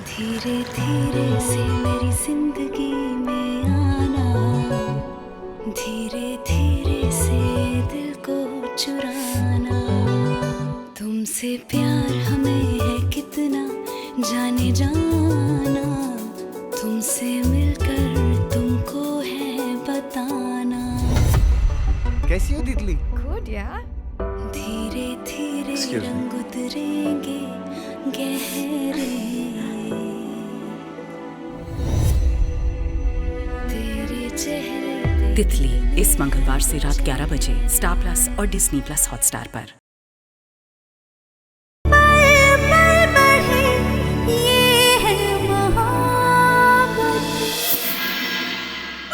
धीरे धीरे से मेरी जिंदगी में आना, धीरे धीरे से दिल को चुराना। तुमसे प्यार हमें है कितना जाने जाना, तुमसे मिलकर तुमको है बताना। कैसी हो तितली? गुड यार। धीरे धीरे रंग उतरेंगे गहरे, तेरे चेहरे। तितली इस मंगलवार से रात 11 बजे स्टार प्लस और डिज्नी प्लस हॉटस्टार पर।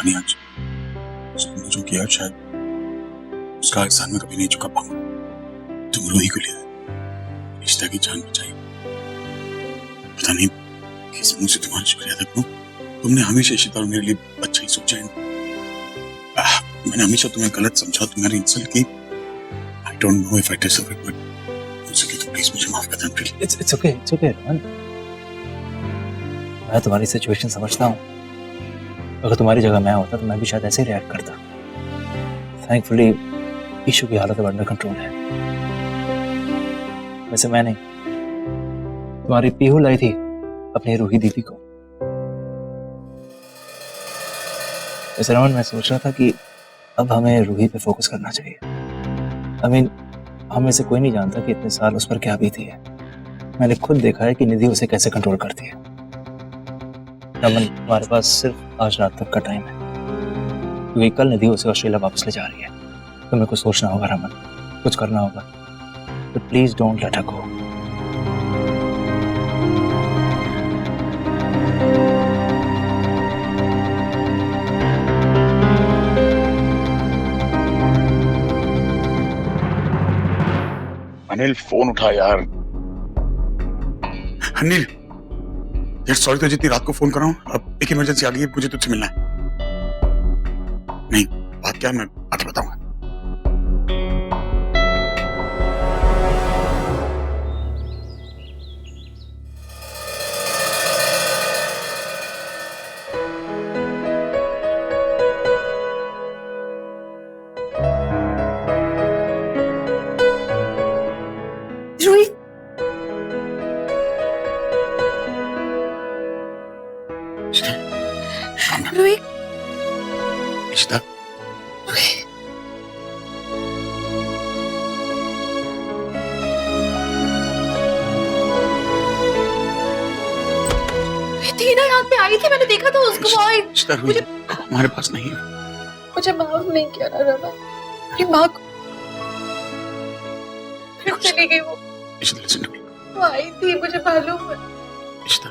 आज तुमने जो किया शायद उसका एहसान मैं कभी नहीं चुका पाऊंगा। तुम रूही को लिया, रिश्ता की जान बचाई। पता नहीं किस मुंह से तुम्हारा शुक्रिया अदा करूं। तुमने हमेशा इशिता और मेरे लिए अच्छा ही सोचा है। मैंने हमेशा तुम्हें गलत समझा, तुम्हारी इंसल्ट की। I don't know if I deserve it, but मुझसे तो प्लीज मुझे माफ कर देना प्लीज। It's okay, Rohan. मैं तुम्हारी सिचुएशन समझता हूँ। अगर तुम्हारी जगह मैं होता तो मैं भी शायद ऐसे ही रिएक्ट करता। थैंकफुली ईशू की हालत अंडर कंट्रोल है। वैसे मैं नहीं, तुम्हारी पीहू लाई थी अपनी रूही दीदी को। वैसे रोहन, मैं सोच रहा था कि अब हमें रूही पे फोकस करना चाहिए। I mean, हम में से कोई नहीं जानता कि इतने साल उस पर क्या बीती है। मैंने खुद देखा है कि निधि उसे कैसे कंट्रोल करती है। रमन, तुम्हारे पास सिर्फ आज रात तक का टाइम है, क्योंकि कल निधि उसे ऑस्ट्रेलिया वापस ले जा रही है। तुम्हें कुछ सोचना होगा रमन, कुछ करना होगा। तो please don't let her go. Anil phone उठा यार। अनिल यार, सॉरी तो जितनी रात को फोन कर रहा हूँ। अब एक इमरजेंसी आ गई है, मुझे तुझसे मिलना है। नहीं, बात क्या है मैं आके बताऊंगा। रूही, इशिता, टीना यहाँ पे आई थी, मैंने देखा था उसको। इशिता, रूही हमारे पास नहीं है। मुझे माफ नहीं किया ना रमन, मेरी माँ को फिर चली गई वो। Ishita, listen to me. वो आई थी, मुझे मालूम है। इशिता,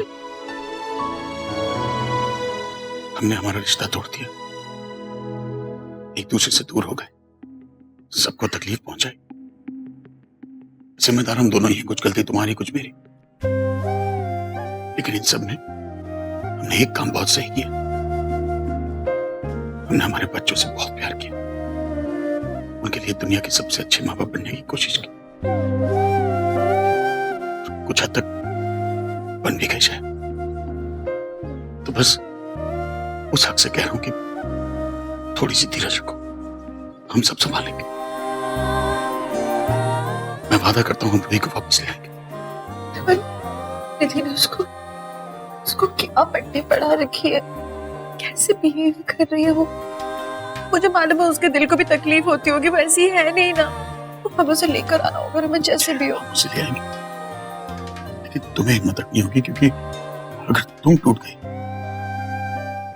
हमने हमारा रिश्ता तोड़ दिया, एक दूसरे से दूर हो गए, सबको तकलीफ पहुंचाई। जिम्मेदार हम दोनों ही हैं, कुछ गलती तुम्हारी कुछ मेरी। लेकिन इन सब में हमने एक काम बहुत सही किया, हमने हमारे बच्चों से बहुत प्यार किया, उनके लिए दुनिया के सबसे अच्छे माँ बाप बनने की कोशिश की। कुछ हद तक बन भी गए शायद। तो बस उस हक से कह रहा हूं कि थोड़ी सी धीरज रखो, हम सब संभालेंगे। मैं वादा करता हूं हम रूही को वापस ले आएंगे। निधि ने उसको क्या पट्टी पढ़ा रखी है, कैसे बिहेव कर रही है वो। मुझे मालूम है उसके दिल को भी तकलीफ होती होगी, वैसी है नहीं ना। हम उसे लेकर आना होगा रमन, जैसे भी हो। उसे ले आएंगे, लेकिन तुम्हें हिम्मत रखनी होगी, क्योंकि अगर तुम टूट गई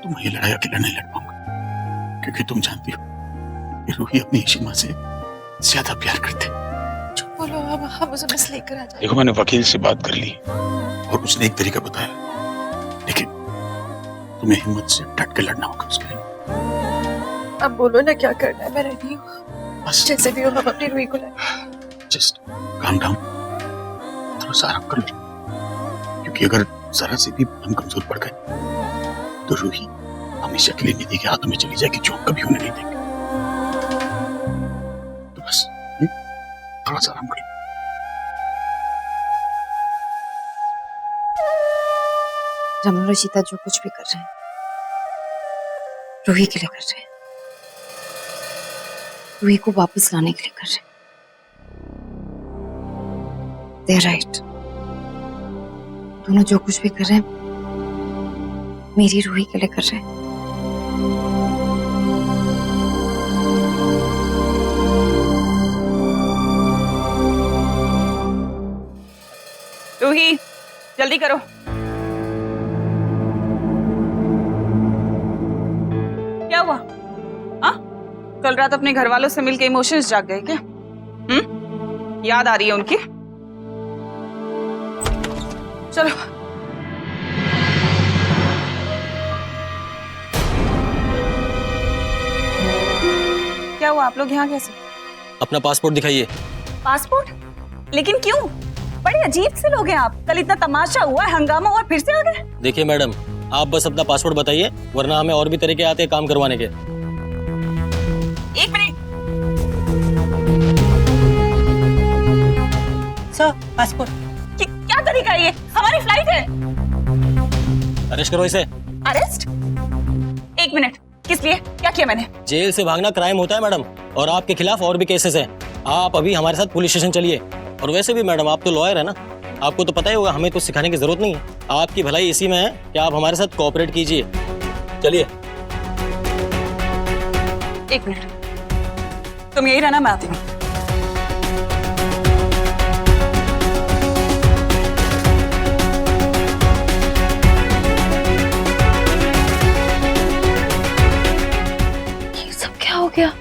तो मैं ये लड़ाई अकेला नहीं लड़ पाऊंगा। क्योंकि तुम जानती हो कि रूही अपनी ईशी माँ से ज्यादा प्यार करती। बोलो, हम उसे बस लेकर आ जाएंगे। देखो, मैंने वकील से बात कर ली और उसने एक तरीका बताया, लेकिन तुम्हें हिम्मत से डट के लड़ना होगा उसके लिए। अब बोलो ना क्या करना है, मैं रेडी हूँ। बस जैसे भी हो हम अपनी रूही को लाएंगे। जस्ट काम डाउन, थोड़ा सा आराम कर लो, क्योंकि अगर जरा से भी हम कमजोर पड़ गए तो रूही हमेशा के लिए निधि के हाथों में चली जाएगी, जो हम कभी उन्हें नहीं देंगे। तो बस थोड़ा सा आराम कर लो। रमन और शीता जो कुछ भी कर रहे हैं रूही के लिए कर रहे हैं, रूही को वापस लाने के लिए कर रहे हैं। They are right. दोनों जो कुछ भी कर रहे हैं मेरी रूही के लिए कर रहे हैं। रूही जल्दी करो। क्या हुआ? हाँ, कल रात अपने घर वालों से मिलके इमोशंस जाग गए क्या? याद आ रही है उनकी? चलो। क्या हुआ, आप लोग यहाँ कैसे? अपना पासपोर्ट दिखाइए। पासपोर्ट? लेकिन क्यों? बड़े अजीब से लोग हैं आप। कल इतना तमाशा हुआ, हंगामा हुआ, फिर से आ गए। देखिए मैडम, आप बस अपना पासपोर्ट बताइए, वरना हमें और भी तरीके आते हैं काम करवाने के। एक मिनट। Sir, passport. क्या तरीका है ये? हमारी फ्लाइट है। अरेस्ट करो इसे। अरेस्ट? एक मिनट, किस लिए? क्या किया मैंने? जेल से भागना क्राइम होता है मैडम, और आपके खिलाफ और भी केसेस हैं। आप अभी हमारे साथ पुलिस स्टेशन चलिए। और वैसे भी मैडम, आप तो लॉयर है ना, आपको तो पता ही होगा, हमें कुछ सिखाने की जरूरत नहीं है। आपकी भलाई इसी में है कि आप हमारे साथ कोऑपरेट कीजिए। चलिए। एक मिनट, तुम यही रहना, मैं आती हूँ। ये सब क्या हो गया?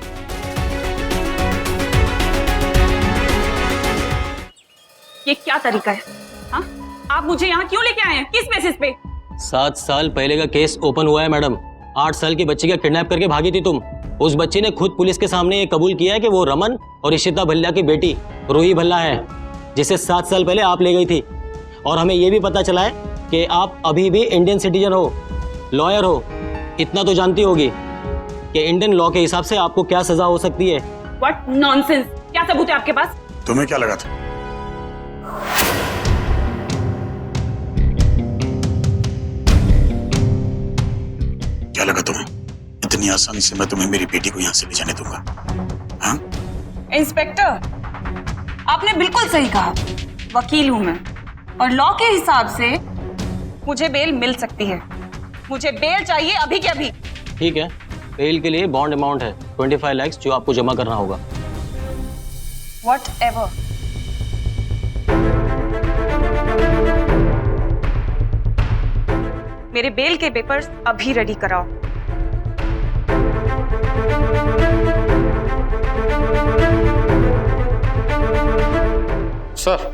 ये क्या तरीका है? हाँ? आप मुझे यहाँ क्यों लेके आए हैं? किस बेसिस पे? 7 साल पहले का केस ओपन हुआ है मैडम। 8 साल की बच्ची का किडनैप करके भागी थी तुम। उस बच्ची ने खुद पुलिस के सामने ये कबूल किया है कि वो रमन और इशिता भल्ला की बेटी रूही भल्ला है, जिसे 7 साल पहले आप ले गई थी। और हमें ये भी पता चला है कि आप अभी भी इंडियन सिटीजन हो, लॉयर हो। इतना तो जानती होगी कि इंडियन लॉ के हिसाब से आपको क्या सजा हो सकती है। What nonsense! क्या सबूत है आपके पास? तुम्हें क्या लगा था? क्या लगा तुम्हें? इतनी आसानी से मैं तुम्हें मेरी बेटी को यहाँ से ले जाने दूंगा? हाँ? इंस्पेक्टर, आपने बिल्कुल सही कहा। वकील हूं मैं, और लॉ के हिसाब से मुझे बेल मिल सकती है। मुझे बेल चाहिए अभी के अभी। ठीक है, बेल के लिए बॉन्ड अमाउंट है 25 लाख जो आपको जमा करना होगा। Whatever. मेरे बेल के पेपर्स अभी रेडी कराओ। सर,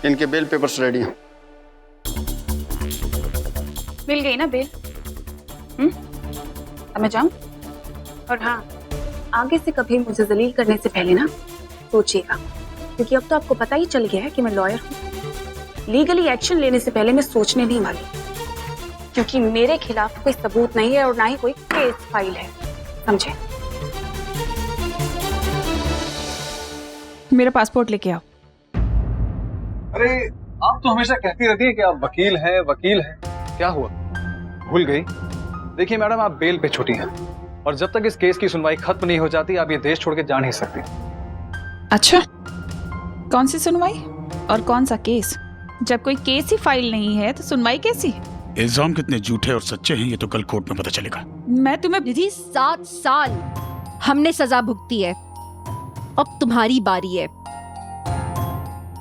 इनके बेल पेपर्स रेडी हैं। मिल गई ना बेल? अब मैं जाऊं? और हाँ, आगे से कभी मुझे जलील करने से पहले ना सोचिएगा, क्योंकि अब तो आपको पता ही चल गया है कि मैं लॉयर हूँ। लीगली एक्शन लेने से पहले मैं सोचने नहीं वाली, क्योंकि मेरे खिलाफ कोई सबूत नहीं है और ना ही कोई केस फाइल है, समझे? मेरा पासपोर्ट लेके आओ। अरे, आप तो हमेशा कहती रहती हैं कि आप वकील हैं, वकील हैं। क्या हुआ, भूल गई? देखिए मैडम, आप बेल पे छुट्टी हैं, और जब तक इस केस की सुनवाई खत्म नहीं हो जाती आप ये देश छोड़ के जा नहीं सकती। अच्छा, कौन सी सुनवाई और कौन सा केस? जब कोई केस ही फाइल नहीं है तो सुनवाई कैसी? इल्जाम कितने झूठे और सच्चे हैं ये तो कल कोर्ट में पता चलेगा। मैं तुम्हें दीदी 7 साल हमने सजा भुगती है, अब तुम्हारी बारी है।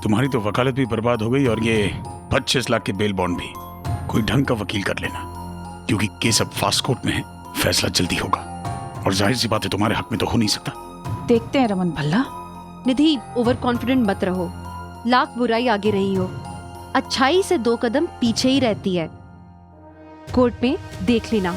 तुम्हारी तो वकालत भी बर्बाद हो गई और ये 25 लाख के बेल बॉन्ड भी। कोई ढंग का वकील कर लेना, क्योंकि केस अब फास्ट कोर्ट में है, फैसला जल्दी होगा, और जाहिर सी बात है तुम्हारे हक में तो हो नहीं सकता। देखते हैं रमन भल्ला। निधि, ओवर कॉन्फिडेंट मत रहो। लाख बुराई आगे रही हो, अच्छाई से 2 कदम पीछे ही रहती है। कोर्ट में देख लेना।